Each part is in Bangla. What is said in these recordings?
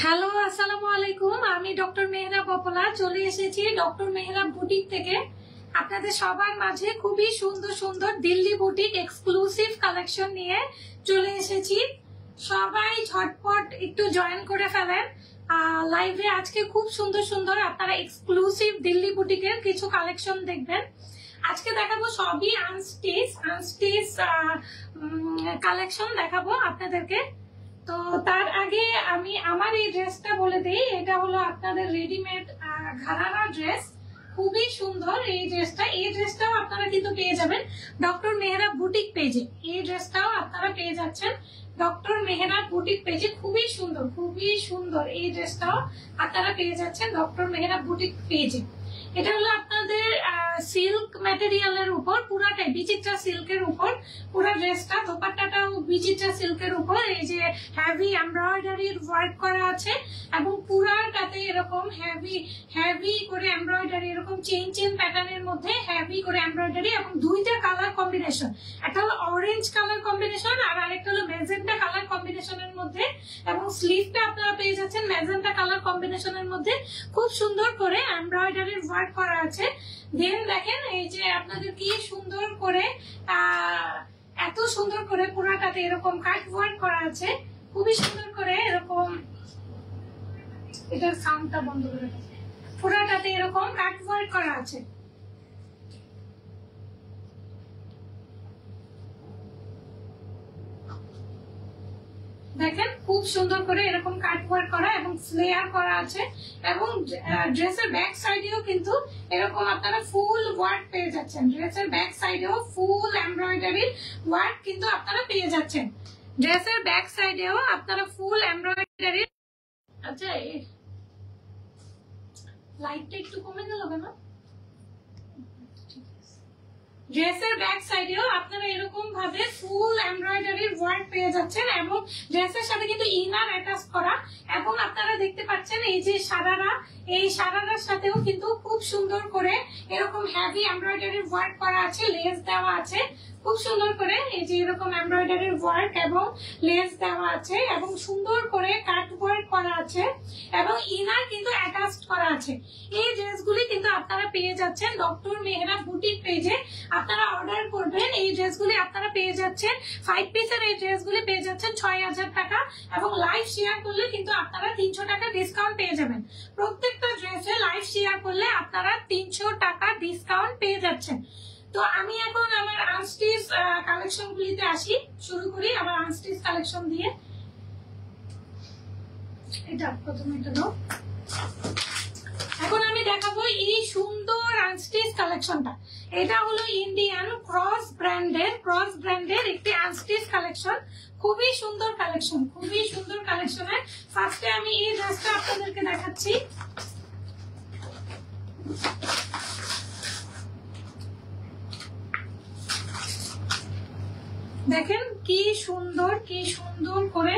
হ্যালো, আসসালামু আলাইকুম। আমি ডক্টর মেহরাব অপলা চলে এসেছি ডক্টর মেহরাব বুটিক থেকে আপনাদের সবার মাঝে খুবই সুন্দর সুন্দর দিল্লি বুটিক এক্সক্লুসিভ কালেকশন নিয়ে চলে এসেছি। সবাই ঝটপট একটু জয়েন করে ফেলেন লাইভে। আজকে খুব সুন্দর সুন্দর আপনারা এক্সক্লুসিভ দিল্লি বুটিকের কিছু কালেকশন দেখবেন। আজকে দেখাবো সবই আনস্টিচ কালেকশন দেখাবো আপনাদেরকে। তো তার আগে আমি আমার এই ড্রেসটা বলে দিই। এটা হলো আপনাদের রেডিমেড ঘরানা ড্রেস, খুবই সুন্দর এই ড্রেসটা। এই ড্রেসটাও আপনারা কিন্তু পেয়ে যাবেন ডক্টর মেহরাব বুটিক পেজে। এই ড্রেসটাও আপনারা পেয়ে যাচ্ছেন ডক্টর মেহরাব বুটিক পেজে। খুবই সুন্দর এই ড্রেসটাও আপনারা পেয়ে যাচ্ছেন ডক্টর মেহরাব বুটিক পেজে। এটা হলো আপনাদের সিল্ক ম্যাটেরিয়ালের উপর, পুরাটাই বিচিত্রা সিল্কের উপর পুরো ড্রেসটা। দোপাট্টাটাও বিচিত্রা সিল্কের উপর এই যে হেভি এমব্রয়ডারির ওয়ার্ক করা আছে এবং পুরাটাতে এরকম হেভি করে এমব্রয়ডারি, এরকম চেন প্যাটার্নের মধ্যে হেভি করে এমব্রয়ডারি এবং দুইটা কালার কম্বিনেশন। একটা হলো অরেঞ্জ কালার কম্বিনেশন আর আরেকটা হলো ম্যাজেন্টা কালার কম্বিনেশনের মধ্যে, এবং স্লিভটা আপনারা পেয়ে যাচ্ছেন ম্যাজেন্টা কালার কম্বিনেশনের মধ্যে। খুব সুন্দর করে এমব্রয়ডারির ওয়ার্ক করা আছে। দেন দেখেন এই যে আপনাদের কি সুন্দর করে এত সুন্দর করে পুরাটাতে এরকম কাট ওয়ার্ক করা আছে, খুবই সুন্দর করে এরকম। এটার সাউন্ডটা বন্ধ করে দেন। পুরাটাতে এরকম কাট ওয়ার্ক করা আছে। দেখেন খুব সুন্দর করে এরকম কাট ওয়ার্ক করা এবং স্লেয়ার করা আছে, এবং ড্রেসের ব্যাক সাইডেও কিন্তু এরকম আপনারা ফুল ওয়ার্ক পেয়ে যাচ্ছেন। ড্রেসের ব্যাক সাইডেও ফুল এমব্রয়ডারি ওয়ার্ক কিন্তু আপনারা পেয়ে যাচ্ছেন। ড্রেসের ব্যাক সাইডেও আপনারা ফুল এমব্রয়ডারি। আচ্ছা, লাইটটা একটু কমে গেল কেন? ড্রেসের ব্যাক সাইডেও আপনারা এরকম ভাবে ফুল এমব্রয়ডারির ওয়ার্ক পেয়ে যাচ্ছেন, এবং ড্রেসের সাথে কিন্তু ইনার অ্যাটাচ করা। এবং আপনারা দেখতে পাচ্ছেন এই যে সারারা, এই সারারার সাথেও কিন্তু খুব সুন্দর করে এরকম হেভি এমব্রয়ডারির ওয়ার্ক করা আছে, লেস দেওয়া আছে খুব সুন্দর করে। এই যে এরকম এমব্রয়ডারির ওয়ার্ক এবং লেস দেওয়া আছে এবং সুন্দর করে কাট ওয়ার্ক করা আছে, এবং ইনার কিন্তু অ্যাটাচ করা আছে। এই ড্রেসগুলি কিন্তু আপনারা পেয়ে যাচ্ছেন ডক্টর মেহরাব বুটিক পেজে। আপনারা অর্ডার করবেন, এই ড্রেসগুলি আপনারা পেয়ে যাচ্ছেন 5 পিসের। এই ড্রেসগুলি পেয়ে যাচ্ছেন 6000 টাকা, এবং লাইভ শেয়ার করলে কিন্তু আপনারা 300 টাকা ডিসকাউন্ট পেয়ে যাবেন। প্রত্যেকটা ড্রেসে লাইভ শেয়ার করলে আপনারা 300 টাকা ডিসকাউন্ট পেয়ে যাচ্ছেন। তো আমি এখন আমার আনস্টিচ কালেকশন গুলিতে আসি, শুরু করি আমার আনস্টিচ কালেকশন দিয়ে। এটা প্রথমে এটা দাও। এখন আমি দেখাবো এই সুন্দর আনস্টিচ কালেকশনটা। এটা হলো ইন্ডিয়ান ক্রস ব্র্যান্ডের একটি আনস্টিচ কালেকশন। খুবই সুন্দর কালেকশন, খুবই সুন্দর কালেকশনের। ফার্স্টে আমি এই ড্রেসটা আপনাদেরকে দেখাচ্ছি। দেখেন কি সুন্দর করে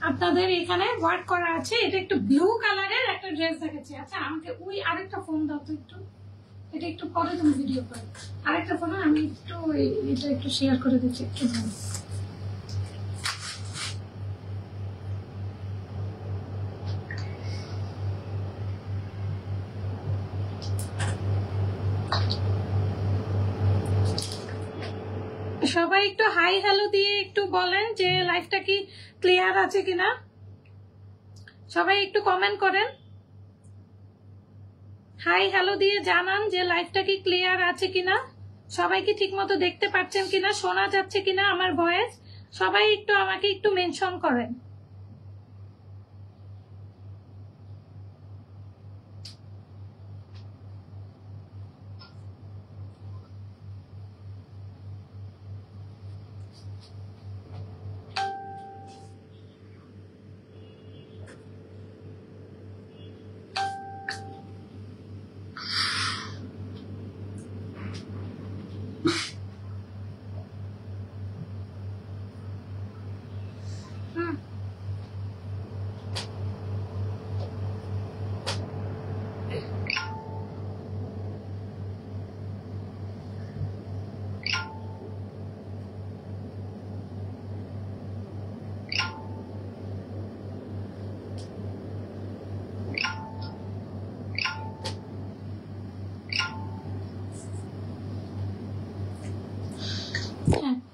আপনাদের এখানে ওয়ার্ক করা আছে। এটা একটু ব্লু কালারের একটা ড্রেস দেখাচ্ছি। আচ্ছা, আমাকে ওই আরেকটা ফোন দাও তো একটু, এটা একটু পরে তুমি ভিডিও করো। আরেকটা ফোন আমি একটু এটা একটু শেয়ার করে দিচ্ছি একটু। সবাই একটু হাই হ্যালো দিয়ে একটু বলেন যে লাইভটা কি ক্লিয়ার আছে কিনা। সবাই একটু কমেন্ট করেন, হাই হ্যালো দিয়ে জানান যে লাইভটা কি ক্লিয়ার আছে কিনা, সবাই কি ঠিক মতো দেখতে পাচ্ছেন কিনা, শোনা যাচ্ছে কিনা আমার ভয়েস। সবাই একটু আমাকে একটু মেনশন করেন।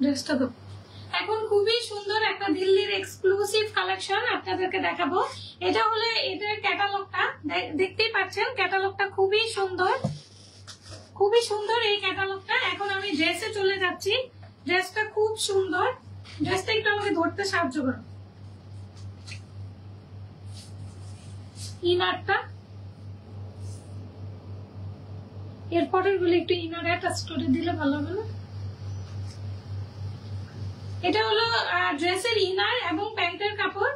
ড্রেসটা তো এখন খুবই সুন্দর একটা দিল্লির এক্সক্লুসিভ কালেকশন আপনাদেরকে দেখাবো। এটা হলো এটার ক্যাটালগটা, দেখতেই পাচ্ছেন ক্যাটালগটা খুবই সুন্দর, খুবই সুন্দর এই ক্যাটালগটা। এখন আমি ড্রেসে চলে যাচ্ছি। ড্রেসটা খুব সুন্দর, ড্রেসটা একটু আমাকে ধরতে সাহায্য করো। ইনারটা এরপরের গুলো একটু ইনার অ্যাটাচ করে দিলে ভালো হবে না? এটা হলো ড্রেসের ইনার এবং প্যান্টের কাপড়,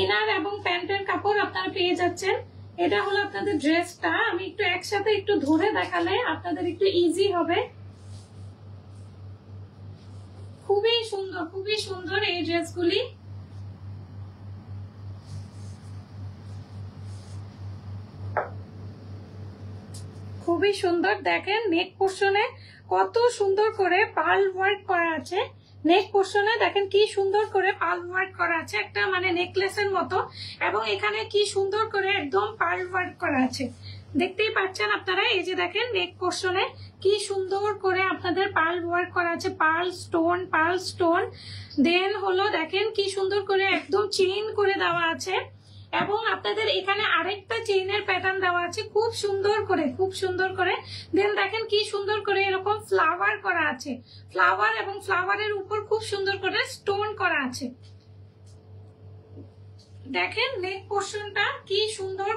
ইনার এবং প্যান্টের কাপড় আপনারা পেয়ে যাচ্ছেন। এটা হলো আপনাদের ড্রেসটা। আমি একটু একসাথে একটু ধরে দেখালে আপনাদের একটু ইজি হবে। খুবই সুন্দর, খুবই সুন্দর এই ড্রেসগুলি। খুবই সুন্দর, দেখেন নেক পোর্শনে কত সুন্দর করে পার্ল ওয়ার্ক করা আছে। নেক পোর্শনে দেখেন কি সুন্দর করে পার্ল ওয়ার্ক করা আছে, একটা মানে নেকলেসের মতো, এবং এখানে কি সুন্দর করে একদম পার্ল ওয়ার্ক করা আছে। দেখতেই পাচ্ছেন আপনারা, এই যে দেখেন নেক পোর্শনে কি সুন্দর করে আপনাদের পার্ল ওয়ার্ক করা আছে, পার্ল স্টোন। দেন হলো দেখেন কি সুন্দর করে একদম চেইন করে দেওয়া আছে, এবং আপনাদের এখানে আরেকটা চেইনের প্যাটার্ন দেওয়া আছে খুব সুন্দর করে, খুব সুন্দর করে। দেন দেখেন কি সুন্দর করে এরকম ফ্লাওয়ার করা আছে, ফ্লাওয়ার এবং ফ্লাওয়ারের উপর খুব সুন্দর করে স্টোন করা আছে। দেখেন নেক পোর্শনটা কি সুন্দর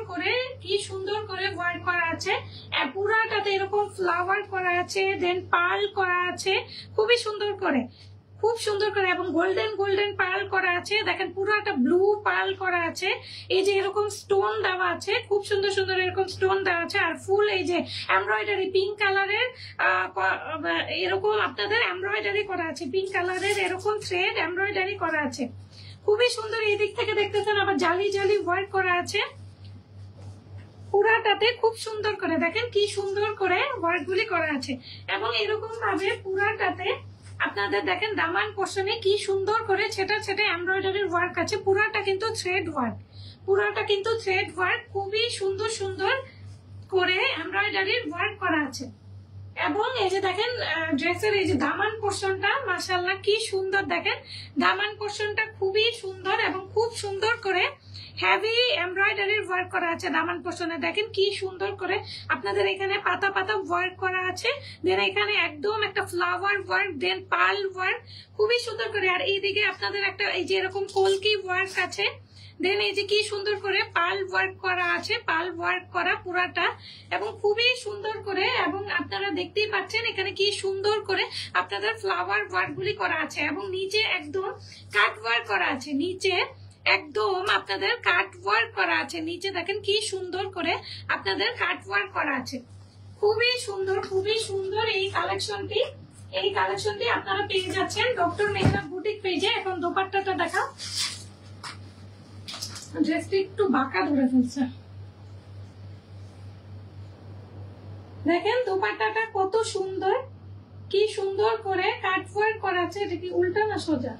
করে ওয়ার্ক করা আছে, পুরাটাতে এরকম ফ্লাওয়ার করা আছে, দেন পার্ল করা আছে খুবই সুন্দর করে, খুব সুন্দর করে, এবং গোল্ডেন পার্ল করা আছে। দেখেন পুরোটা ব্লু পার্ল করা আছে, এই যে এরকম স্টোন দেওয়া আছে, খুব সুন্দর সুন্দর এরকম স্টোন দেওয়া আছে, আর ফুল এই যে এমব্রয়ডারি পিঙ্ক কালারের এরকম আপনাদের এমব্রয়ডারি করা আছে, পিঙ্ক কালারের এরকম থ্রেড এমব্রয়ডারি করা আছে, খুবই সুন্দর। এই দিক থেকে দেখতেছেন আবার জালি ওয়ার্ক করা আছে পুরাটাতে, খুব সুন্দর করে দেখেন কি সুন্দর করে ওয়ার্ক গুলি করা আছে। এবং এরকম ভাবে পুরাটাতে আপনাদের দেখেন দামান পোর্শনে কি সুন্দর করে ছেটা এমব্রয়ডারির ওয়ার্ক আছে, পুরাটা কিন্তু থ্রেড ওয়ার্ক, খুবই সুন্দর করে এমব্রয়ডারির ওয়ার্ক করা আছে। এবং এই যে দেখেন ড্রেসের এই যে দামান পোর্শনটা মাশাআল্লাহ কি সুন্দর, দেখেন দামান পোর্শনটা খুবই সুন্দর এবং খুব সুন্দর করে হেভি এমব্রয়ডারির ওয়ার্ক করা আছে দামান পোর্শনে। দেখেন কি সুন্দর করে আপনাদের এখানে পাতা ওয়ার্ক করা আছে, দেন এখানে একদম একটা ফ্লাওয়ার ওয়ার্ক, দেন পার্ল ওয়ার্ক খুবই সুন্দর করে। আর এইদিকে আপনাদের একটা এই যে এরকম কলকি ওয়ার্ক আছে, দেন এই যে কি সুন্দর করে পার্ল ওয়ার্ক করা আছে, পার্ল ওয়ার্ক করা পুরাটা, এবং খুবই সুন্দর করে। এবং আপনারা দেখতেই পাচ্ছেন এখানে কি সুন্দর করে আপনাদের ফ্লাওয়ার ওয়ার্ক গুলি করা আছে, এবং নিচে একদম কাট ওয়ার্ক করা আছে, নিচে একদম আপনাদের কাট ওয়ার্ক করা আছে, নিচে দেখেন কি সুন্দর করে আপনাদের কাট ওয়ার্ক করা আছে। খুবই সুন্দর এই কালেকশনটি আপনারা পেয়ে যাচ্ছেন ডক্টর মেহরাব বুটিক পেজে। এখন দোপাট্টাটা দেখাও, ড্রেসটা একটু বাঁকা ধরে ফেলছে। দেখেন দোপাট্টাটা কত সুন্দর, কি সুন্দর করে কাট ওয়ার্ক করা আছে। এটা কি উল্টা না সোজা?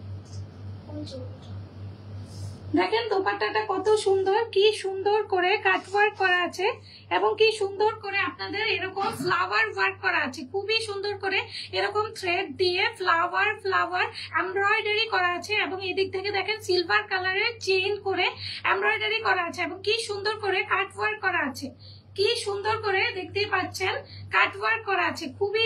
দেখেন দোপাট্টাটা কত সুন্দর, কি সুন্দর করে কাট ওয়ার্ক করা আছে, এবং কি সুন্দর করে আপনাদের এরকম ফ্লাওয়ার ওয়ার্ক করা আছে, খুবই সুন্দর করে এরকম থ্রেড দিয়ে ফ্লাওয়ার এমব্রয়ডারি করা আছে। এবং এদিক থেকে দেখেন সিলভার কালারের চেইন করে এমব্রয়ডারি করা আছে, এবং কি সুন্দর করে কাট ওয়ার্ক করা আছে। কি সুন্দর করে দেখতেই পাচ্ছেন কাট ওয়ার্ক করা আছে, খুবই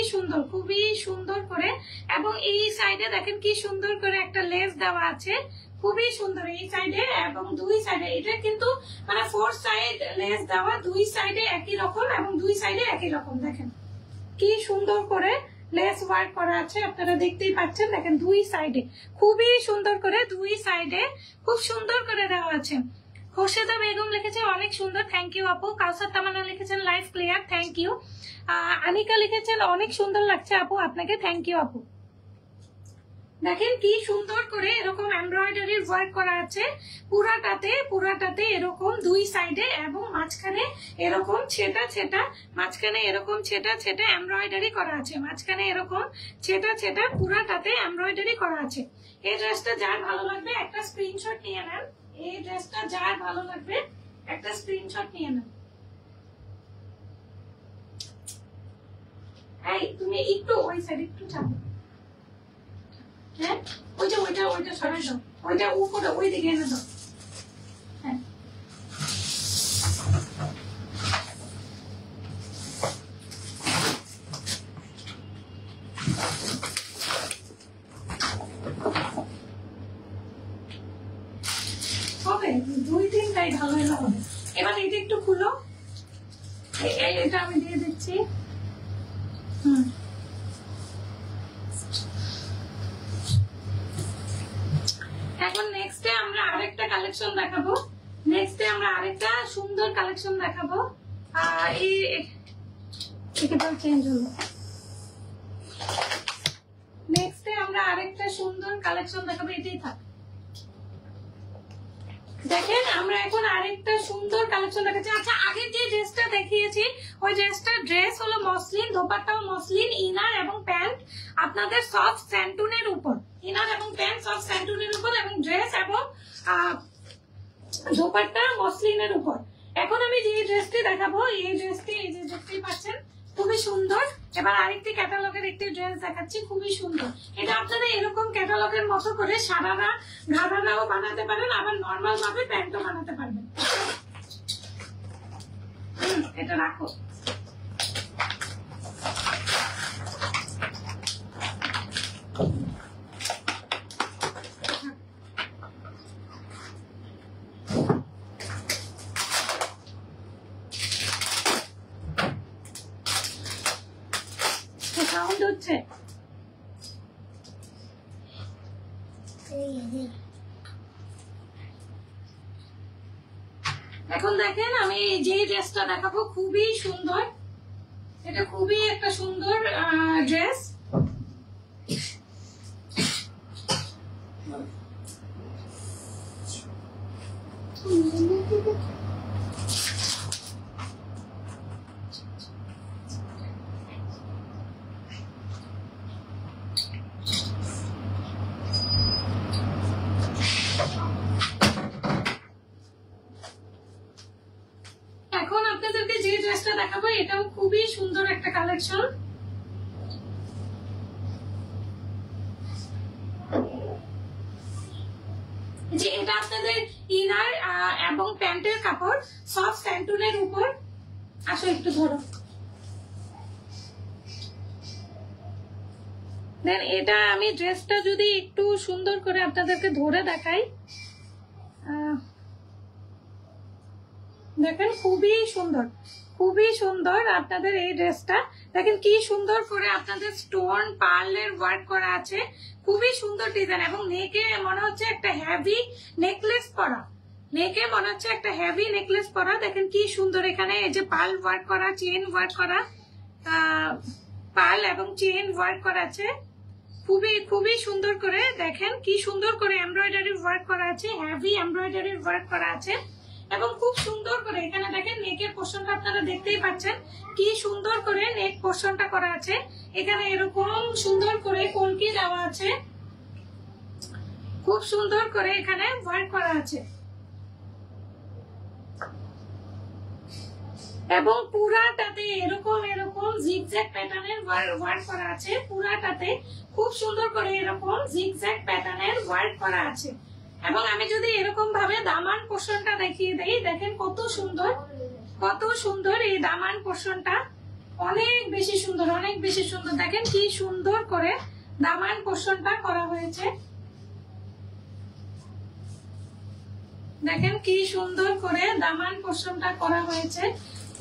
সুন্দর করে। এবং এই সাইডে দেখেন কি সুন্দর করে একটা লেস দেওয়া আছে, খুবই সুন্দর এই সাইডে এবং দুই সাইডে। এটা কিন্তু মানে 4 সাইড লেস দেওয়া, দুই সাইডে একই রকম এবং দুই সাইডে একই রকম। দেখেন কি সুন্দর করে লেস ওয়ার্ক করা আছে, আপনারা দেখতেই পাচ্ছেন। দেখেন দুই সাইডে খুবই সুন্দর করে, দুই সাইডে খুব সুন্দর করে দেওয়া আছে। খোরশেদা বেগম লিখেছে অনেক সুন্দর, থ্যাংক ইউ আপু। কাউসার তামান্না লিখেছেন live clear, thank you. Anika লিখেছেন অনেক সুন্দর লাগছে আপু, আপনাকে থ্যাংক ইউ আপু। দেখেন কি সুন্দর করে এরকম এমব্রয়ডারি ওয়ার্ক করা আছে পুরাটাতে এরকম দুই সাইডে এবং মাঝখানে এরকম ছেটা, মাঝখানে এরকম ছেটা এমব্রয়ডারি করা আছে, মাঝখানে এরকম ছেটা পুরাটাতে এমব্রয়ডারি করা আছে। এই ড্রেসটা যার ভালো লাগবে একটা স্ক্রিনশট নিয়ে নেন, এই ড্রেসটা যার ভালো লাগবে একটা স্ক্রিনশট নিয়ে নেন। এই তুমি একটু ওই সাইড একটু চাপো, হ্যাঁ ওইটা সরাই দাও, ওইটা উপরে ওই দিকে এনে দাও। হ্যাঁ হবে, 2-3টাই ভালো হলে হবে। এবার এটা একটু খুলো, এটা আমি দিয়ে দিচ্ছি। এখন নেক্সটে আমরা আরেকটা কালেকশন দেখাবো, আরেকটা সুন্দর কালেকশন দেখাবো। চেঞ্জ হলো, নেক্সটে আমরা আরেকটা সুন্দর কালেকশন দেখাবো, এটাই থাক। দেখেন আমরা এখন আরেকটা সুন্দর কালেকশন দেখাচ্ছি। আচ্ছা আগে যে ড্রেসটা দেখিয়েছি ওই ড্রেস হলো মসলিন, দোপাট্টাও মসলিন, ইনার এবং প্যান্ট আপনাদের সফট স্যান্টুনের উপর, ইনার এবং প্যান্ট সফট স্যান্টুনের উপর এবং ড্রেস এবং দোপাট্টা মসলিনের উপর। এখন আমি যে ড্রেসটি দেখাবো এই ড্রেসটি এই যে দেখতেই পাচ্ছেন খুবই সুন্দর। এবার আরেকটি ক্যাটালগের একটি ড্রেস দেখাচ্ছি, খুবই সুন্দর। এটা আপনারা এরকম ক্যাটালগের মতো করে সারারা ঘাড়ারাও বানাতে পারেন, আবার নর্মাল ভাবে প্যান্টও বানাতে পারবেন। এটা রাখো, সাউন্ড হচ্ছে। এখন দেখেন আমি যে ড্রেসটা দেখাবো খুবই সুন্দর, এটা খুবই একটা সুন্দর ড্রেস। এখন আপনাদেরকে যে ড্রেসটা দেখাবো এটাও খুবই সুন্দর একটা কালেকশন। যে এটা আপনাদের ইনার এবং প্যান্টের কাপড় সফট স্যান্টুনের উপর। আসো একটু ধরো, দেন এটা আমি ড্রেসটা যদি একটু সুন্দর করে আপনাদেরকে ধরে দেখাই, দেখেন খুবই সুন্দর আপনাদের এই ড্রেসটা। দেখেন কি সুন্দর করে আপনাদের স্টোন পার্লের ওয়ার্ক করা আছে, খুবই সুন্দর ডিজাইন এবং নেকে মনে হচ্ছে একটা হেভি নেকলেস পরা, দেখেন কি সুন্দর এখানে এই যে পার্ল ওয়ার্ক করা, চেন ওয়ার্ক করা, পার্ল এবং চেন ওয়ার্ক করা আছে, খুবই সুন্দর করে। দেখেন কি সুন্দর করে এমব্রয়ডারি ওয়ার্ক করা আছে, হেভি এমব্রয়ডারি ওয়ার্ক করা আছে এবং খুব সুন্দর করে এখানে দেখেন নেকের পোর্শনটা আপনারা দেখতেই পাচ্ছেন কি সুন্দর করে নেক পোর্শনটা করা আছে। এখানে এরকম সুন্দর করে কলকি দেওয়া আছে, খুব সুন্দর করে এখানে ওয়ার্ক করা আছে এবং পুরাটাতে এরকম জিগজ্যাগ প্যাটার্নের ওয়ার্ক করা আছে, পুরাটাতে খুব সুন্দর করে এরকম জিগজ্যাগ প্যাটার্নের ওয়ার্ক করা আছে। এবং আমি যদি এরকম ভাবে দামান পোর্শনটা দেখিয়ে দেই, দেখেন কত সুন্দর কত সুন্দর এই দামান পোর্শনটা, অনেক বেশি সুন্দর, অনেক বেশি সুন্দর। দেখেন কি সুন্দর করে দামান পোর্শনটা করা হয়েছে, দেখেন কি সুন্দর করে দামান পোর্শনটা করা হয়েছে।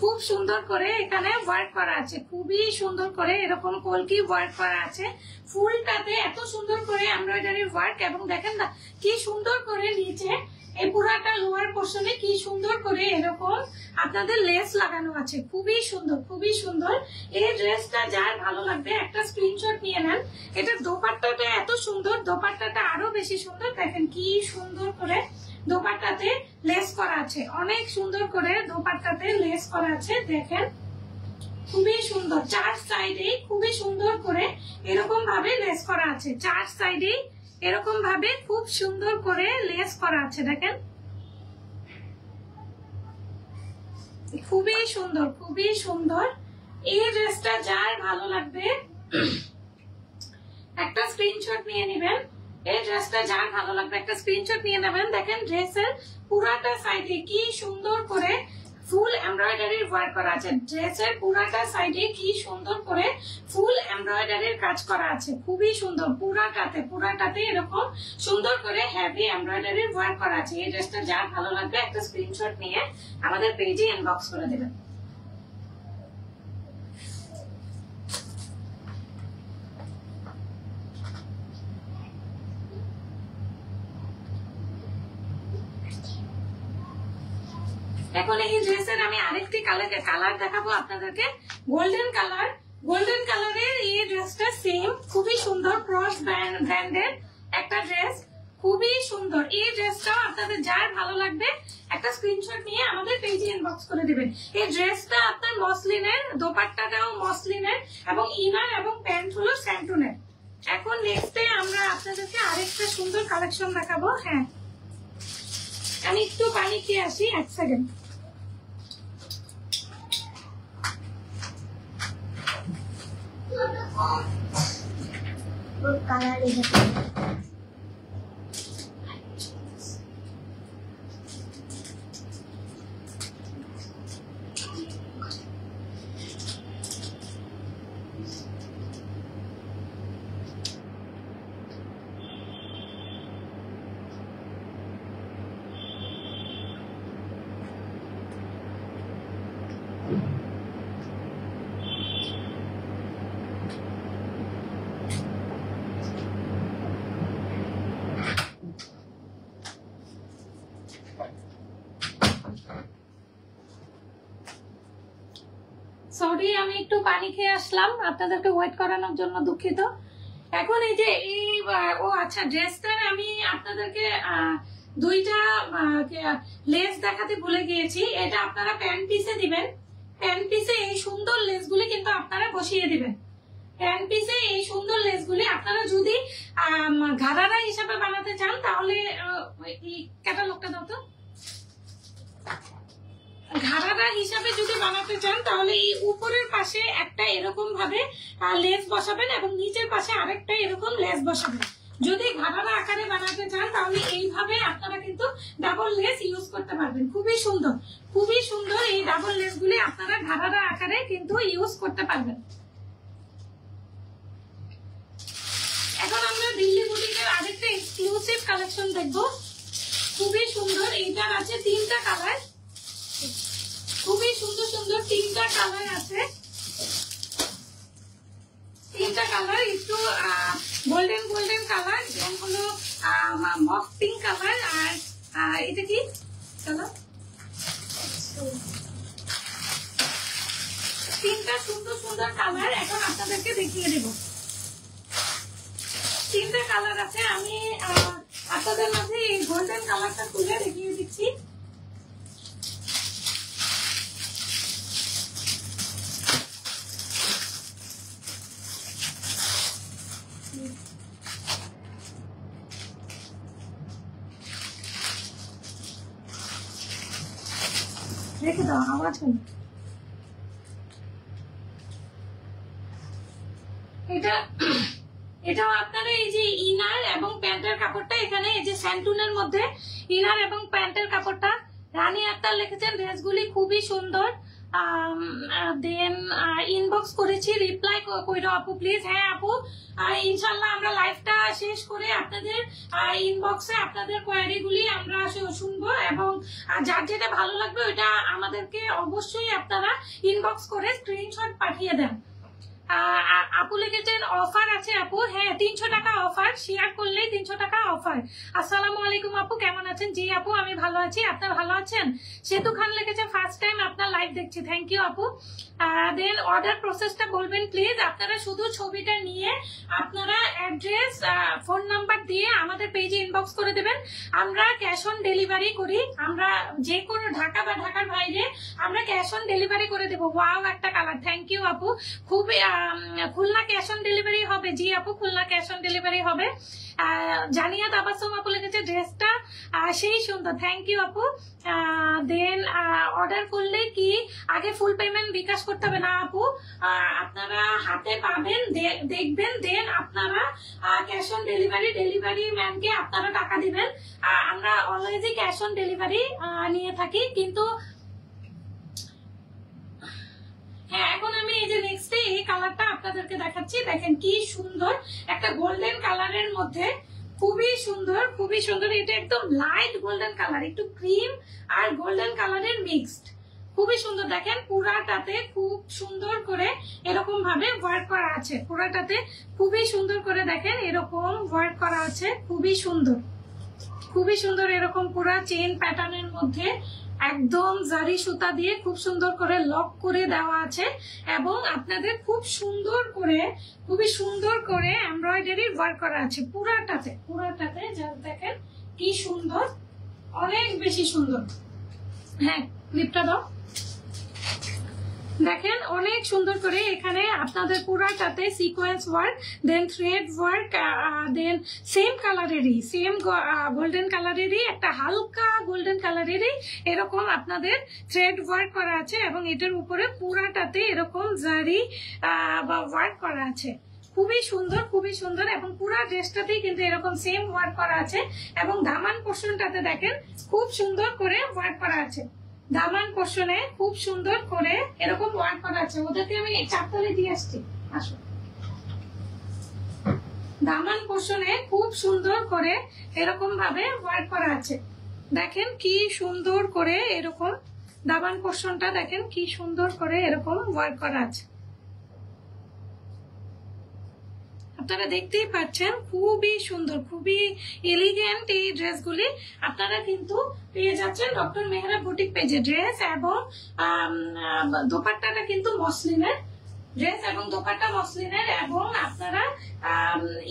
খুব সুন্দর করে এখানে ওয়ার্ক করা আছে, খুবই সুন্দর করে এরকম কলকি ওয়ার্ক করা আছে। ফুলটাতে এত সুন্দর করে এমব্রয়ডারি ওয়ার্ক, এবং দেখেন না কি সুন্দর করে নিচে এই পুরাটা লোয়ার পোর্শনে কি সুন্দর করে এরকম আপনাদের লেস লাগানো আছে। খুবই সুন্দর, খুবই সুন্দর। এই ড্রেসটা যার ভালো লাগবে একটা স্ক্রিনশট নিয়ে নেন। এটা দোপাট্টাটা এত সুন্দর, দোপাট্টাটা আরো বেশি সুন্দর। দেখেন কি সুন্দর করে দোপাট্টাতে লেস করা আছে, অনেক সুন্দর করে দোপাট্টাতে লেস করা আছে। দেখেন খুবই সুন্দর, চার সাইডে খুবই সুন্দর করে এরকম ভাবে লেস করা আছে, চার সাইডে এরকম ভাবে খুব সুন্দর করে লেস করা আছে। দেখেন খুবই সুন্দর, খুবই সুন্দর। এই ড্রেসটা যার ভালো লাগবে একটা স্ক্রিনশট নিয়ে নেবেন। এই ড্রেসটা যার ভালো লাগবে একটা স্ক্রিনশট নিয়ে নেবেন। দেখেন ড্রেসের পুরাটা সাইডে কি সুন্দর করে ফুল এমব্রয়ডারির ওয়ার্ক করা আছে, ড্রেসের পুরাটা সাইডে কি সুন্দর করে ফুল এমব্রয়ডারির কাজ করা আছে। খুবই সুন্দর, পুরাটাতে এরকম সুন্দর করে হেভি এমব্রয়ডারির ওয়ার্ক করা আছে। এই ড্রেসটা যার ভালো লাগবে একটা স্ক্রিনশট নিয়ে আমাদের পেজে ইনবক্স করে দেবেন। এখন এই ড্রেসের আমি আরেকটি কালার দেখাবো আপনাদেরকে, গোল্ডেন কালার। গোল্ডেন কালারের এই ড্রেসটা সেম, খুবই সুন্দর, ক্রস ব্র্যান্ডের একটা ড্রেস, খুবই সুন্দর। এই ড্রেসটাও আপনাদের যার ভালো লাগবে একটা স্ক্রিনশট নিয়ে আমাদের পেজে ইনবক্স করে দিবেন। এই ড্রেসটা আপনার মসলিনের, দোপাট্টাটাও মসলিনের, এবং ইনার এবং প্যান্ট হলো স্যান্টুনের। এখন নেক্সটে আমরা আপনাদেরকে আরেকটা সুন্দর কালেকশন দেখাবো। হ্যাঁ, আমি একটু পানি খেয়ে আসি, 1 সেকেন্ড। কালার সরি, আমি একটু পানি খেয়ে আসলাম, আপনাদেরকে ওয়েট করানোর জন্য দুঃখিত। এখন এই যে ও আচ্ছা, ড্রেসটার আমি আপনাদেরকে দুইটা লেস দেখাতে ভুলে গিয়েছি। এটা আপনারা প্যান্ট পিসে দিবেন, প্যান্ট পিসে এই সুন্দর লেসগুলি কিন্তু আপনারা বসিয়ে দিবেন। প্যান্ট পিসে এই সুন্দর লেসগুলি আপনারা যদি ঘাড়ারা হিসাবে বানাতে চান তাহলে এই ক্যাটালগটা দাও তো। ঘাড়ারা হিসাবে যদি বানাতে চান তাহলে এই উপরের পাশে একটা এরকম ভাবে লেস বসাবেন এবং নিচের পাশে আরেকটা এরকম লেস বসাবেন। যদি ঘাড়ারা আকারে বানাতে চান তাহলে এইভাবে আপনারা কিন্তু ডাবল লেস ইউজ করতে পারবেন। খুবই সুন্দর, খুবই সুন্দর। এই ডাবল লেস গুলি আপনারা ঘাড়ারা আকারে কিন্তু ইউজ করতে পারবেন। এখন আমরা দিল্লি বুটিকের আরেকটা এক্সক্লুসিভ কালেকশন দেখবো, খুবই সুন্দর। এইটার আছে 3টা কালার, খুবই সুন্দর সুন্দর 3টা কালার আছে। 3টা কালার, একটু গোল্ডেন গোল্ডেন কালার, দেন হলো মফ পিঙ্ক কালার, আর এটা কি কালার? 3টা সুন্দর সুন্দর কালার এখন আপনাদেরকে দেখিয়ে দেব। 3টা কালার আছে, আমি আপনাদের মাঝে এই গোল্ডেন কালারটা খুলে দেখিয়ে দিচ্ছি। রেখে দাও, আওয়াজ করো। এটাও আপনারা এই যে ইনার এবং প্যান্টের কাপড়টা, এখানে এই যে স্যান্টুনের মধ্যে ইনার এবং প্যান্টের কাপড়টা রানী আক্তার লিখেছেন ড্রেসগুলি খুবই সুন্দর। দেন ইনবক্স করেছি, রিপ্লাই কইরো আপু প্লিজ। হ্যাঁ আপু, ইনশাল্লাহ আমরা লাইভটা শেষ করে আপনাদের ইনবক্সে আপনাদের কোয়ারি গুলি আমরা শুনবো, এবং যার যেটা ভালো লাগবে ওইটা আমাদেরকে অবশ্যই আপনারা ইনবক্স করে স্ক্রিনশট পাঠিয়ে দেন। আপু লিখেছেন অফার আছে আপু। হ্যাঁ, 300 টাকা অফার, শেয়ার করলেই 300 টাকা অফার। আসসালামু আলাইকুম আপু, কেমন আছেন? জি আপু আমি ভালো আছি, আপনারা ভালো আছেন? সেতু খান লিখেছে ফার্স্ট টাইম আপনার লাইভ দেখছি, থ্যাংক ইউ আপু। দেন অর্ডার প্রসেসটা বলবেন প্লিজ। আপনারা শুধু ছবিটা নিয়ে আপনারা অ্যাড্রেস ফোন নাম্বার দিয়ে আমাদের পেজে ইনবক্স করে দেবেন। আমরা ক্যাশ অন ডেলিভারি করি, আমরা যে কোনো ঢাকা বা ঢাকার বাইরে আমরা ক্যাশ অন ডেলিভারি করে দেবো। ওয়াও একটা কালার, থ্যাংক ইউ আপু। খুব খুলনা ক্যাশ অন ডেলিভারি হবে? জি আপু, খুলনা ক্যাশ অন ডেলিভারি হবে। জানিয়া তাবাসসুম আপু লিখেছে ড্রেসটা সেই সুন্দর, থ্যাংক ইউ আপু। দেন অর্ডার করলে কি আগে ফুল পেমেন্ট বিকাশ করতে হবে? না আপু, আপনারা হাতে পাবেন, দেখবেন, দেন আপনারা ক্যাশ অন ডেলিভারি, ডেলিভারি ম্যানকে আপনারা টাকা দিবেন। আমরা অলওয়েজই ক্যাশ অন ডেলিভারি নিয়ে থাকি, কিন্তু হ্যাঁ এখন আমি এই যে নেক্সটে এই কালারটা আপনাদেরকে দেখাচ্ছি। দেখেন কি সুন্দর একটা গোল্ডেন কালারের মধ্যে, খুবই সুন্দর, খুবই সুন্দর। এটা একদম লাইট গোল্ডেন কালার, একটু ক্রিম আর গোল্ডেন কালারের মিক্সড, খুবই সুন্দর। দেখেন পুরাটাতে খুব সুন্দর করে এরকম ভাবে ওয়ার্ক করা আছে, পুরাটাতে খুবই সুন্দর করে দেখেন এরকম ওয়ার্ক করা আছে, খুবই সুন্দর, খুবই সুন্দর। এরকম পুরা চেন প্যাটার্নের মধ্যে একদম জারি সুতা দিয়ে খুব সুন্দর করে লক করে দেওয়া আছে, এবং আপনাদের খুব সুন্দর করে, খুবই সুন্দর করে এমব্রয়ডারি ওয়ার্ক করা আছে পুরাটাতে, পুরাটাতে যা দেখেন কি সুন্দর, অনেক বেশি সুন্দর। হ্যাঁ ক্লিপটা দাও, দেখেন অনেক সুন্দর করে এখানে আপনাদের পুরাটাতে সিকোয়েন্স ওয়ার্ক, দেন থ্রেড ওয়ার্ক, দেন সেম কালারেরই, সেম গোল্ডেন কালারেরই, একটা হালকা গোল্ডেন কালারেরই এরকম আপনাদের থ্রেড ওয়ার্ক করা আছে, এবং এটার উপরে পুরাটাতে এরকম জারি বা ওয়ার্ক করা আছে, খুবই সুন্দর, খুবই সুন্দর। এবং পুরা ড্রেসটাতেই কিন্তু এরকম সেম ওয়ার্ক করা আছে, এবং দামান পোর্শনটাতে দেখেন খুব সুন্দর করে ওয়ার্ক করা আছে, দামান পোর্শনে খুব সুন্দর করে এরকম ওয়ার্ক করা আছে। ওদেরকে আমি চারতলে দিয়ে আসছি, আসো। দামান পোর্শনে খুব সুন্দর করে এরকম ভাবে ওয়ার্ক করা আছে, দেখেন কি সুন্দর করে এরকম দামান পোর্শনটা দেখেন কি সুন্দর করে এরকম ওয়ার্ক করা আছে, আপনারা দেখতেই পাচ্ছেন, খুবই সুন্দর, খুবই এলিগেন্ট এই ড্রেসগুলি। আপনারা কিন্তু পেয়ে যাচ্ছেন ডক্টর মেহরা বুটিক পেজে ড্রেস, এবং দোপাট্টাটা কিন্তু মসলিনের ড্রেস, এবং দোপাট্টা মসলিনের, এবং আপনারা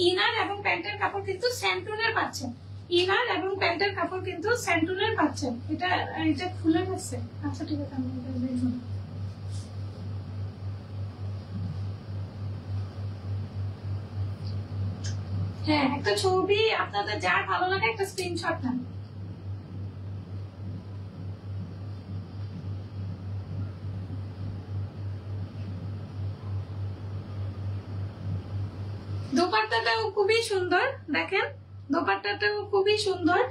ইনার এবং প্যান্টের কাপড় কিন্তু স্যান্টুনের পাচ্ছেন, ইনার এবং প্যান্টের কাপড় কিন্তু স্যান্টুনের পাচ্ছেন। এটা এটা খুলে গেছে, আচ্ছা ঠিক আছে, আমি দেখুন। হ্যাঁ একটা ছবি আপনাদের যার ভালো লাগে একটা স্ক্রিনশট নেন। দোপাট্টাটাও খুবই সুন্দর, দেখেন দোপাট্টাটাও খুবই সুন্দর,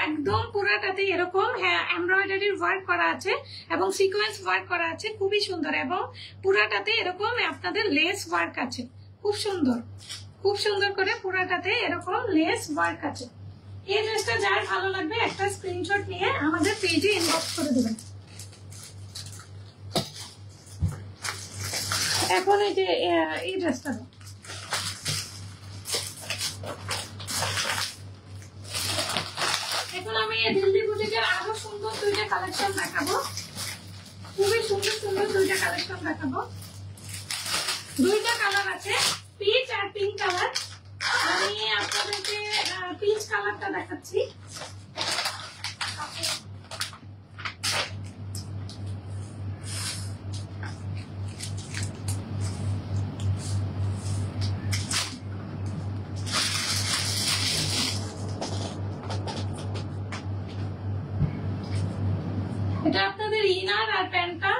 একদম পুরাটাতে এরকম এমব্রয়ডারি ওয়ার্ক করা আছে এবং সিকোয়েন্স ওয়ার্ক করা আছে, খুবই সুন্দর। এবং পুরাটাতে এরকম আপনাদের লেস ওয়ার্ক আছে, খুব সুন্দর, খুব সুন্দর করে পুরাটাতে এরকম লেস ওয়ার্ক আছে। এই ড্রেসটা যার ভালো লাগবে একটা স্ক্রিনশট নিয়ে আমাদের পেজে ইনবক্স করে দেবেন। এখন এই যে এই ড্রেসটা এখন আমি দিল্লি বুটিকের আরো সুন্দর দুইটা কালেকশন দেখাবো, খুবই সুন্দর সুন্দর দুইটা কালেকশন দেখাবো। দুইটা কালার আছে, পিচ আর পিঙ্ক কালার। আমি আপনাদেরকে পিচ কালারটা দেখাচ্ছি। এটা আপনাদের ইনার আর প্যান্টটা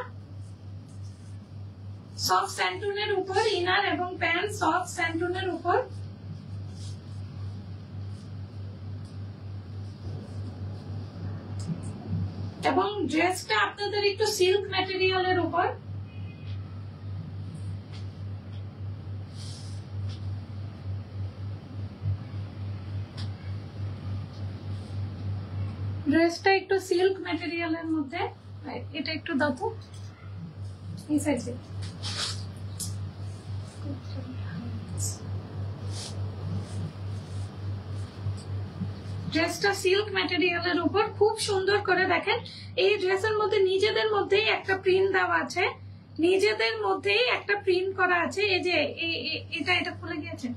সফট স্যান্টুনের উপর, ইনার এবং প্যান্ট সফট স্যান্টুনের উপর। এবং ড্রেসটা আপনাদের একটু সিল্ক ম্যাটেরিয়ালের উপর, ড্রেসটা একটু সিল্ক ম্যাটেরিয়ালের মধ্যে। এটা একটু দাও তো এই সাইজে। ড্রেসটা সিল্ক ম্যাটেরিয়ালের উপর খুব সুন্দর করে দেখেন। এই ড্রেসের মধ্যে নিজেদের মধ্যেই একটা প্রিন্ট দেওয়া আছে, নিজেদের মধ্যেই একটা প্রিন্ট করা আছে। এই যে এটা খুলে গিয়েছে,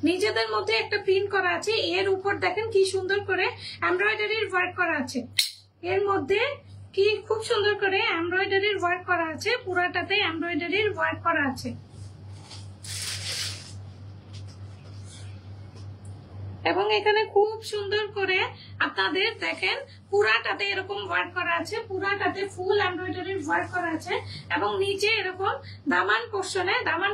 নিজেদের মধ্যে একটা প্রিন্ট করা আছে। এর উপর দেখেন কি সুন্দর করে এমব্রয়ডারির ওয়ার্ক করা আছে, এর মধ্যে কি খুব সুন্দর করে এমব্রয়ডারির ওয়ার্ক করা আছে, পুরাটাতে এমব্রয়ডারির ওয়ার্ক করা আছে। এবং এখানে খুব সুন্দর করে আপনাদের দেখেন পুরাটাতে এরকম ওয়ার্ক করা আছে, পুরাটাতে ফুল এমব্রয়ডারির ওয়ার্ক করা আছে। এবং নিচে এরকম দামান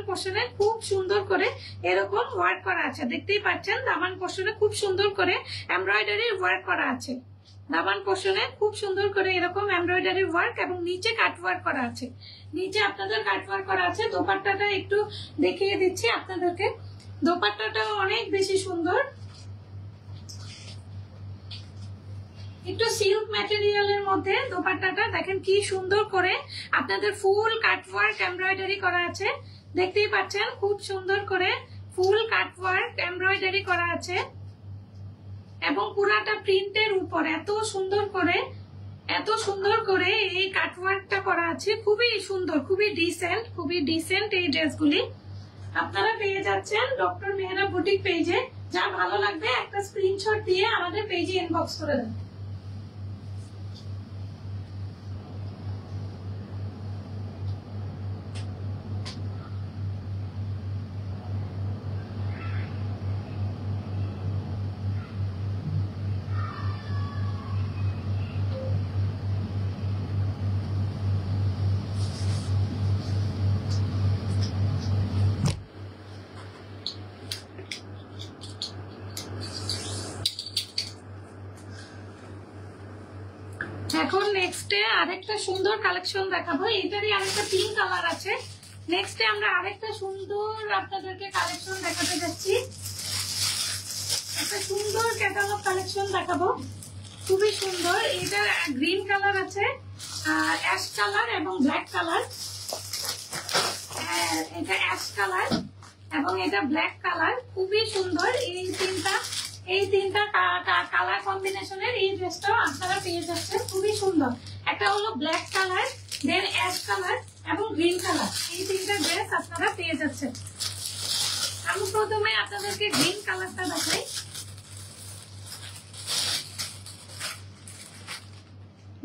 পোর্শনে খুব সুন্দর করে এরকম ওয়ার্ক করা আছে। দেখতেই পাচ্ছেন দামান পোর্শনে খুব সুন্দর করে এমব্রয়ডারির ওয়ার্ক করা আছে। দামান পোর্শনে খুব সুন্দর করে এরকম এমব্রয়ডারি ওয়ার্ক এবং নিচে কাট ওয়ার্ক করা আছে। নিচে আপনাদের কাট ওয়ার্ক করা আছে। দোপাট্টাটা একটু দেখিয়ে দিচ্ছি আপনাদেরকে। দোপাট্টাটা অনেক বেশি সুন্দর, একটু সিল্ক ম্যাটেরিয়ালের মধ্যে দোপাট্টাটা দেখেন কি সুন্দর করে আপনাদের ফুল কাট ওয়ার্ক এমব্রয়ডারি করা আছে। দেখতেই পাচ্ছেন খুব সুন্দর করে ফুল কাট ওয়ার্ক এমব্রয়ডারি করা আছে এবং পুরাটা প্রিন্টের উপর এত সুন্দর করে এই কাট ওয়ার্কটা করা আছে। খুবই সুন্দর, খুবই ডিসেন্ট এই ড্রেসগুলি আপনারা পেয়ে যাচ্ছেন ডক্টর মেহরা বুটিক পেজে। যা ভালো লাগবে একটা স্ক্রিনশট দিয়ে আমাদের পেজে ইনবক্স করে দেন। এখন নেক্সটে আরেকটা সুন্দর কালেকশন দেখাবো। এটারই আরেকটা পিঙ্ক কালার আছে। নেক্সটে আমরা আরেকটা সুন্দর আপনাদেরকে কালেকশন দেখাতে যাচ্ছি। একটা সুন্দর ক্যাটালগ কালেকশন দেখাবো, খুবই সুন্দর। এটা গ্রিন কালার আছে, অ্যাশ কালার এবং ব্ল্যাক কালার। এটা অ্যাশ কালার এবং এটা ব্ল্যাক কালার, খুবই সুন্দর। এই তিনটা কালার কম্বিনেশনের এই ড্রেসটাও আপনারা পেয়ে যাচ্ছেন, খুবই সুন্দর। একটা হলো ব্ল্যাক কালার, দেন অ্যাশ কালার এবং গ্রিন কালার। এই তিনটা ড্রেস আপনারা পেয়ে যাচ্ছেন। আমি প্রথমে আপনাদেরকে গ্রিন কালারটা দেখাই।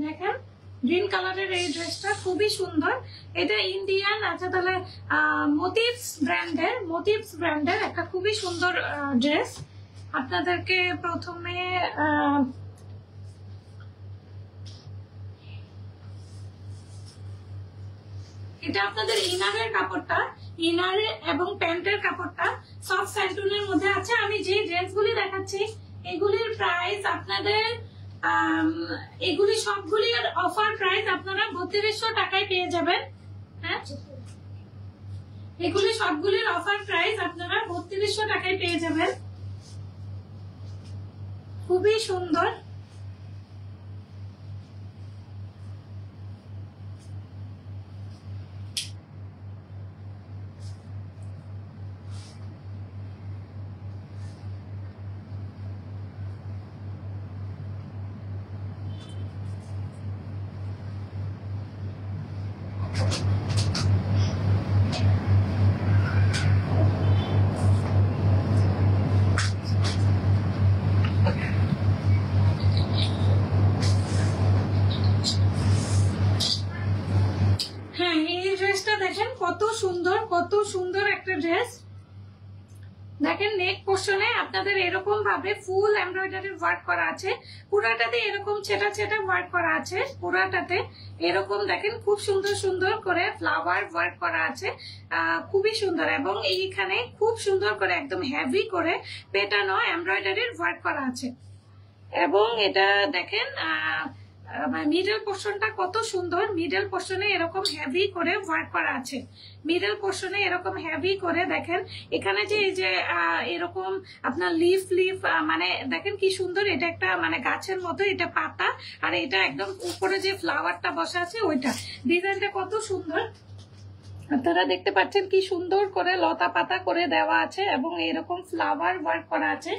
দেখেন গ্রিন কালারের এই ড্রেসটা খুবই সুন্দর। এটা ইন্ডিয়ান, আচ্ছা তাহলে মোটিভস ব্র্যান্ডের একটা খুবই সুন্দর ড্রেস। আপনাদেরকে প্রথমে এটা আপনাদের ইনারের কাপড়টা, ইনার এবং প্যান্টের কাপড়টা সফট স্যান্টুনের মধ্যে আছে। আমি যে ড্রেসগুলি দেখাচ্ছি এগুলির প্রাইস আপনাদের এগুলি সবগুলির অফার প্রাইস আপনারা 3200 টাকায় পেয়ে যাবেন। হ্যাঁ, এগুলি সবগুলির অফার প্রাইস আপনারা 3200 টাকায় পেয়ে যাবেন। খুবই সুন্দর। কত সুন্দর একটা ড্রেস। দেখেন নেক পোর্শনে আপনাদের এরকম ভাবে ফুল এমব্রয়ডারি ওয়ার্ক করা আছে। পুরাটাতে এরকম ছেটা ছেটা ওয়ার্ক করা আছে। পুরাটাতে এরকম দেখেন খুব সুন্দর করে ফ্লাওয়ার ওয়ার্ক করা আছে, খুবই সুন্দর। এবং এইখানে খুব সুন্দর করে একদম হেভি করে পেটানো এমব্রয়ডারির ওয়ার্ক করা আছে। এবং এটা দেখেন মিডল পোর্শনটা কত সুন্দর। মিডল পোর্শনে এরকম হেভি করে ওয়ার্ক করা আছে। মিডল পোর্শনে এরকম হেভি করে দেখেন এখানে যে এই যে এরকম আপনার লিফ মানে দেখেন কি সুন্দর। এটা একটা মানে গাছের মতো, এটা পাতা, আর এটা একদম উপরে যে ফ্লাওয়ারটা বসা আছে ওইটা। ডিজাইনটা কত সুন্দর, আপনারা দেখতে পাচ্ছেন কি সুন্দর করে লতা পাতা করে দেওয়া আছে এবং এরকম ফ্লাওয়ার ওয়ার্ক করা আছে।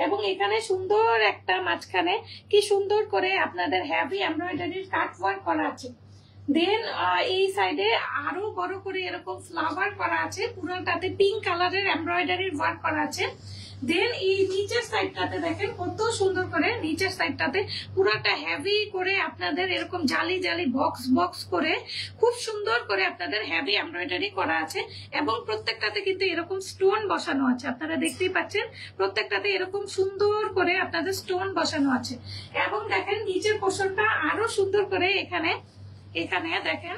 এবং এখানে সুন্দর একটা মাঝখানে কি সুন্দর করে আপনাদের হেভি এমব্রয়ডারির কাট ওয়ার্ক করা আছে। দেন এই সাইডে আরো বড় করে এরকম ফ্লাওয়ার করা আছে, পুরোটাতে পিঙ্ক কালারের এমব্রয়ডারির ওয়ার্ক করা আছে। দেন এই নিচের সাইডটাতে দেখেন কত সুন্দর করে, নিচের সাইডটাতে পুরোটা হেভি করে আপনাদের এরকম জালি জালি বক্স করে খুব সুন্দর করে আপনাদের হেভি এমব্রয়ডারি করা আছে। এবং প্রত্যেকটাতে কিন্তু এরকম স্টোন বসানো আছে, আপনারা দেখতেই পাচ্ছেন প্রত্যেকটাতে এরকম সুন্দর করে আপনাদের স্টোন বসানো আছে। এবং দেখেন নিচের পোর্শনটা আরো সুন্দর করে এখানে দেখেন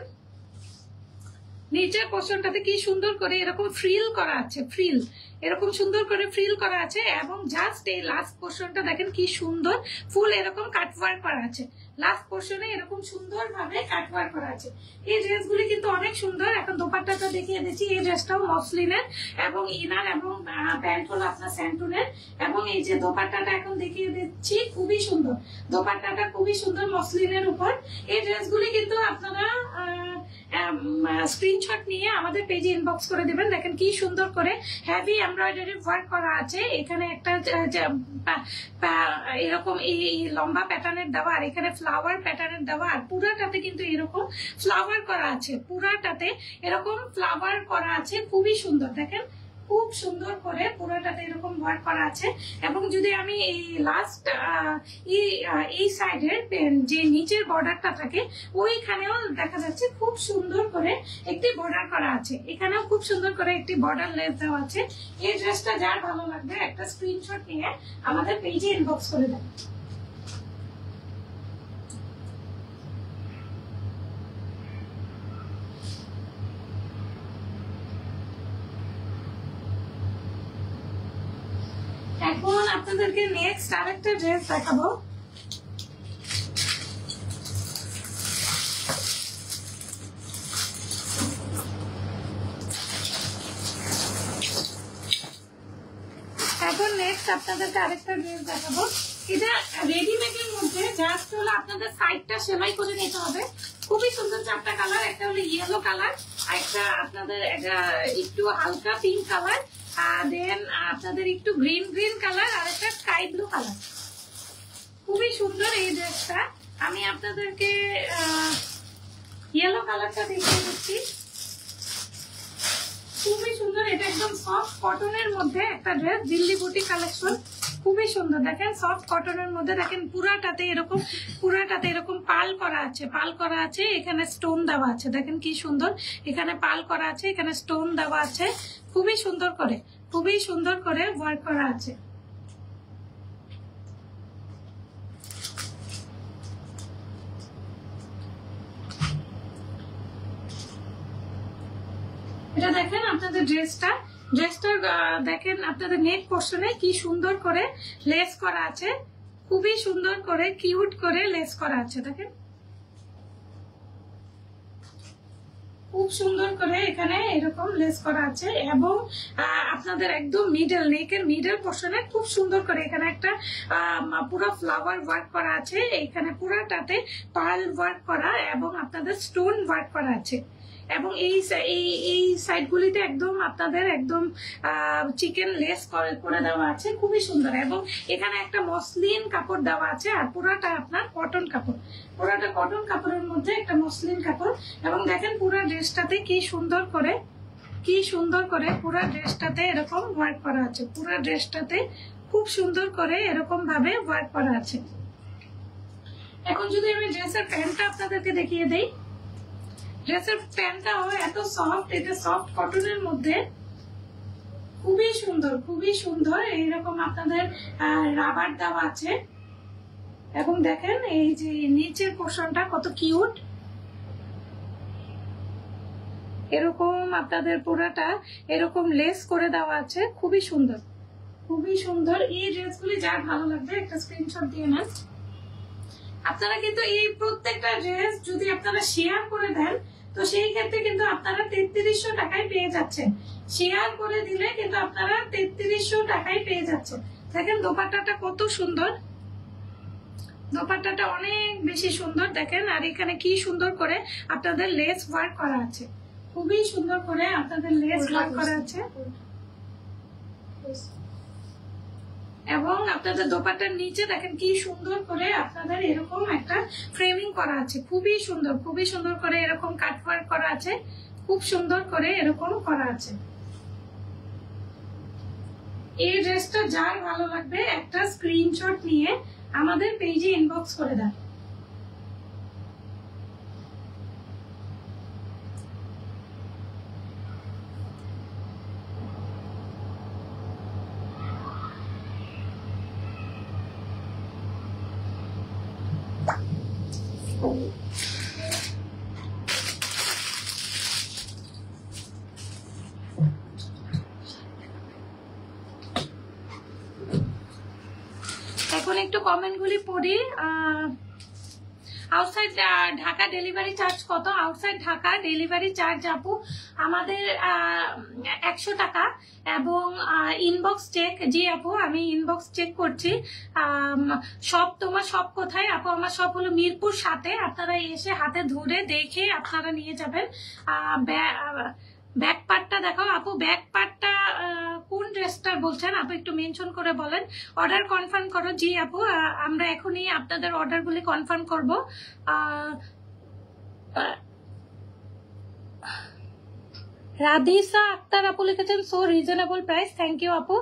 নিচের পোর্শনটাতে কি সুন্দর করে এরকম ফ্রিল করা আছে, এরকম সুন্দর করে ফ্রিল করা আছে। এবং জাস্ট এই লাস্ট পোর্শনটা দেখেন কি সুন্দর ফুল এরকম কাটওয়ার্ক করা আছে। লাস্ট পোর্শনে এরকম সুন্দর ভাবে কাটওয়ার্ক করা আছে। এই ড্রেসগুলি কিন্তু অনেক সুন্দর। এখন দোপাট্টাটা দেখিয়ে দিচ্ছি। এই ড্রেসটাও মসলিনের এবং ইনার এবং প্যান্ট হলো আপনার স্যান্টুনের। এবং এই যে দোপাট্টাটা এখন দেখিয়ে দিচ্ছি, খুবই সুন্দর দোপাট্টাটা, খুবই সুন্দর মসলিনের উপর। এই ড্রেসগুলি কিন্তু আপনারা স্ক্রিনশট নিয়ে আমাদের পেজে ইনবক্স করে দিবেন। দেখেন কি সুন্দর করে হেভি এমব্রয়ডারি ওয়ার্ক করা আছে। এখানে একটা এরকম এই লম্বা প্যাটার্নের দেওয়া, আর এখানে ফ্লাওয়ার প্যাটার্নের দেওয়া, আর পুরাটাতে কিন্তু এরকম ফ্লাওয়ার করা আছে, পুরাটাতে এরকম ফ্লাওয়ার করা আছে। খুবই সুন্দর, দেখেন খুব সুন্দর করে পুরোটাতে এরকম ওয়ার্ক করা আছে। এবং যদি আমি এই লাস্ট এই সাইডের যে নিচের বর্ডারটা থাকে ওইখানেও দেখা যাচ্ছে খুব সুন্দর করে একটি বর্ডার করা আছে। এখানেও খুব সুন্দর করে একটি বর্ডার লেস দেওয়া আছে। এই ড্রেসটা যার ভালো লাগবে একটা স্ক্রিনশট নিয়ে আমাদের পেজে ইনবক্স করে দেন। এখন আপনাদেরকে নেক্সট আরেকটা ড্রেস দেখাবো। এখন নেক্সট আপনাদেরকে আরেকটা ড্রেস দেখাবো। এটা রেডিমেডের মধ্যে জাস্ট হলো আপনাদের সাইডটা সেলাই করে নিতে হবে। খুবই সুন্দর চারটা কালার, একটা হলো ইয়েলো কালার, একটা আপনাদের একটু হালকা পিঙ্ক কালার, দেন আপনাদের একটু গ্রিন কালার, আর একটা স্কাই ব্লু কালার। খুবই সুন্দর এই ড্রেসটা। আমি আপনাদেরকে ইয়েলো কালারটা দেখিয়ে দিচ্ছি। খুবই সুন্দর, এটা একদম সফট কটনের মধ্যে একটা ড্রেস, দিল্লি বুটি কালেকশন। খুবই সুন্দর, দেখেন সফট কটনের মধ্যে দেখেন পুরাটাতে এরকম পাল করা আছে, এখানে স্টোন দেওয়া আছে। দেখেন কি সুন্দর, এখানে পাল করা আছে, এখানে স্টোন দেওয়া আছে। খুবই সুন্দর করে ওয়ার্ক করা আছে। এটা দেখেন আপনাদের ড্রেসটা দেখেন আপনাদের নেক পোর্শনে কি সুন্দর করে লেস করা আছে। খুবই সুন্দর করে কিউট করে লেস করা আছে। দেখেন খুব সুন্দর করে এখানে এরকম লেস করা আছে। এবং আপনাদের একদম নেকের মিডল পোর্শনে খুব সুন্দর করে এখানে একটা পুরো ফ্লাওয়ার ওয়ার্ক করা আছে। এখানে পুরাটাতে পার্ল ওয়ার্ক করা এবং আপনাদের স্টোন ওয়ার্ক করা আছে। এবং এই সাইডগুলিতে একদম আপনাদের একদম চিকেন লেস করে দেওয়া আছে। খুবই সুন্দর। এবং এখানে একটা মসলিন কাপড় দেওয়া আছে, আর পুরাটা আপনার কটন কাপড়, পুরাটা কটন কাপড়ের মধ্যে একটা মসলিন কাপড়। এবং দেখেন পুরা ড্রেসটাতে কি সুন্দর করে পুরা ড্রেসটাতে এরকম ওয়ার্ক করা আছে। পুরা ড্রেসটাতে খুব সুন্দর করে এরকম ভাবে ওয়ার্ক করা আছে। এখন যদি আমি ড্রেসের প্যান্টটা আপনাদেরকে দেখিয়ে দেই, ড্রেসের প্যান্টটাও এত সফট, এটা সফট কটনের মধ্যে খুবই সুন্দর এইরকম আপনাদের রাবার দেওয়া আছে। এবং দেখেন এই যে নিচের পোর্শনটা কত কিউট, এরকম আপনাদের পুরাটা এরকম লেস করে দেওয়া আছে। খুবই সুন্দর। এই ড্রেসগুলি যার ভালো লাগবে একটা স্ক্রিনশট দিয়ে নেন। আপনারা কিন্তু এই প্রত্যেকটা ড্রেস যদি আপনারা শেয়ার করে দেন তো সেই ক্ষেত্রে কিন্তু আপনারা 3300 টাকায় পেয়ে যাচ্ছেন। শেয়ার করে দিলে কিন্তু আপনারা 3300 টাকায় পেয়ে যাচ্ছেন। দেখেন দোপাট্টাটা কত সুন্দর, দোপাট্টাটা অনেক বেশি সুন্দর দেখেন। আর এখানে কি সুন্দর করে আপনাদের লেস ওয়ার্ক করা আছে, খুবই সুন্দর করে আপনাদের লেস ওয়ার্ক করা আছে। এবং আপনাদের দোপাট্টার নিচে দেখেন কি সুন্দর করে আপনাদের এরকম একটা ফ্রেমিং করা আছে, খুবই সুন্দর, খুবই সুন্দর করে এরকম কাট ওয়ার্ক করা আছে, খুব সুন্দর করে এরকম করা আছে। এই ড্রেসটা যার ভালো লাগবে একটা স্ক্রিনশট নিয়ে আমাদের পেজে ইনবক্স করে দেন। এখন একটু কমেন্টগুলি পড়ি। আউটসাইড ঢাকা ডেলিভারি চার্জ কত? আউটসাইড ঢাকা ডেলিভারি চার্জ আপু আমাদের 100 টাকা এবং ইনবক্স চেক। জি আপু আমি ইনবক্স চেক করছি। সব তোমার সব কোথায় আপু? আমার সব হলো মিরপুর 7-এ। আপনারা এসে হাতে ধরে দেখে আপনারা নিয়ে যাবেন। ব্যাক পার্টটা দেখাও আপু, ব্যাক পার্টটা কোন ড্রেসটার বলছেন আপু একটু মেনশন করে বলেন। অর্ডার কনফার্ম করো। জি আপু আমরা এখনই আপনাদের অর্ডারগুলি কনফার্ম করব। রাধিসা আক্তার আপু লিখেছেন so reasonable price, thank you আপু।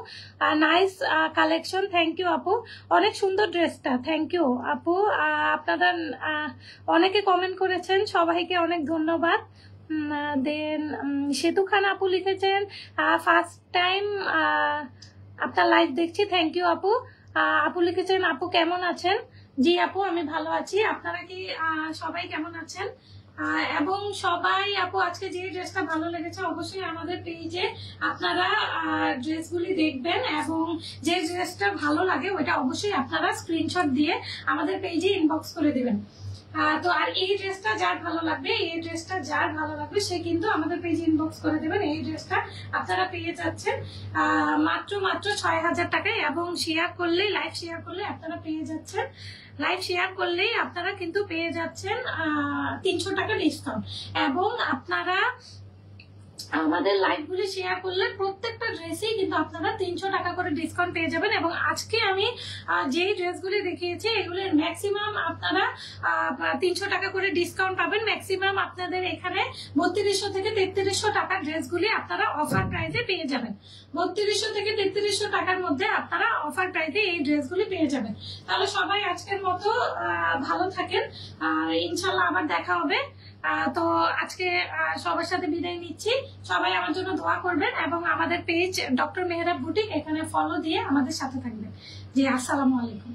নাইস কালেকশন, থ্যাংক ইউ আপু, অনেক সুন্দর ড্রেসটা, থ্যাংক ইউ আপু। আপনাদের অনেকে কমেন্ট করেছেন, সবাইকে অনেক ধন্যবাদ। দেন সেতু খান আপু লিখেছেন ফার্স্ট টাইম আপনার লাইভ দেখছি, থ্যাংক ইউ আপু। আপু লিখেছেন আপু কেমন আছেন? জি আপু আমি ভালো আছি, আপনারা কি সবাই কেমন আছেন? এবং সবাই আপু আজকে যে ড্রেসটা ভালো লেগেছে অবশ্যই আমাদের পেজে আপনারা ড্রেসগুলি দেখবেন এবং যে ড্রেসটা ভালো লাগে ওইটা অবশ্যই আপনারা স্ক্রিনশট দিয়ে আমাদের পেজে ইনবক্স করে দিবেন। তো আর এই ড্রেসটা যার ভালো লাগবে, এই ড্রেসটা যার ভালো লাগবে সে কিন্তু আমাদের পেজে ইনবক্স করে দেবেন। এই ড্রেসটা আপনারা পেয়ে যাচ্ছেন মাত্র 6000 টাকায় এবং শেয়ার করলে, লাইভ শেয়ার করলে আপনারা পেয়ে যাচ্ছেন, লাইভ শেয়ার করলেই আপনারা কিন্তু পেয়ে যাচ্ছেন 300 টাকা ডিসকাউন্ট। এবং আপনারা আমাদের লাইভগুলি শেয়ার করলে প্রত্যেকটা ড্রেসেই কিন্তু আপনারা 300 টাকা করে ডিসকাউন্ট পেয়ে যাবেন। এবং আজকে আমি যেই ড্রেসগুলি দেখিয়েছি এগুলির ম্যাক্সিমাম আপনারা 300 টাকা করে ডিসকাউন্ট পাবেন। ম্যাক্সিমাম আপনাদের এখানে 3200 থেকে 3300 টাকার ড্রেসগুলি আপনারা অফার প্রাইসে পেয়ে যাবেন। 3200 থেকে 3300 টাকার মধ্যে আপনারা অফার প্রাইসে এই ড্রেসগুলি পেয়ে যাবেন। তাহলে সবাই আজকের মতো ভালো থাকেন, ইনশাল্লাহ আবার দেখা হবে। তো আজকে সবার সাথে বিদায় নিচ্ছি। সবাই আমার জন্য দোয়া করবেন এবং আমাদের পেজ ডক্টর মেহরাব বুটিক এখানে ফলো দিয়ে আমাদের সাথে থাকবেন। জি আসসালামু আলাইকুম।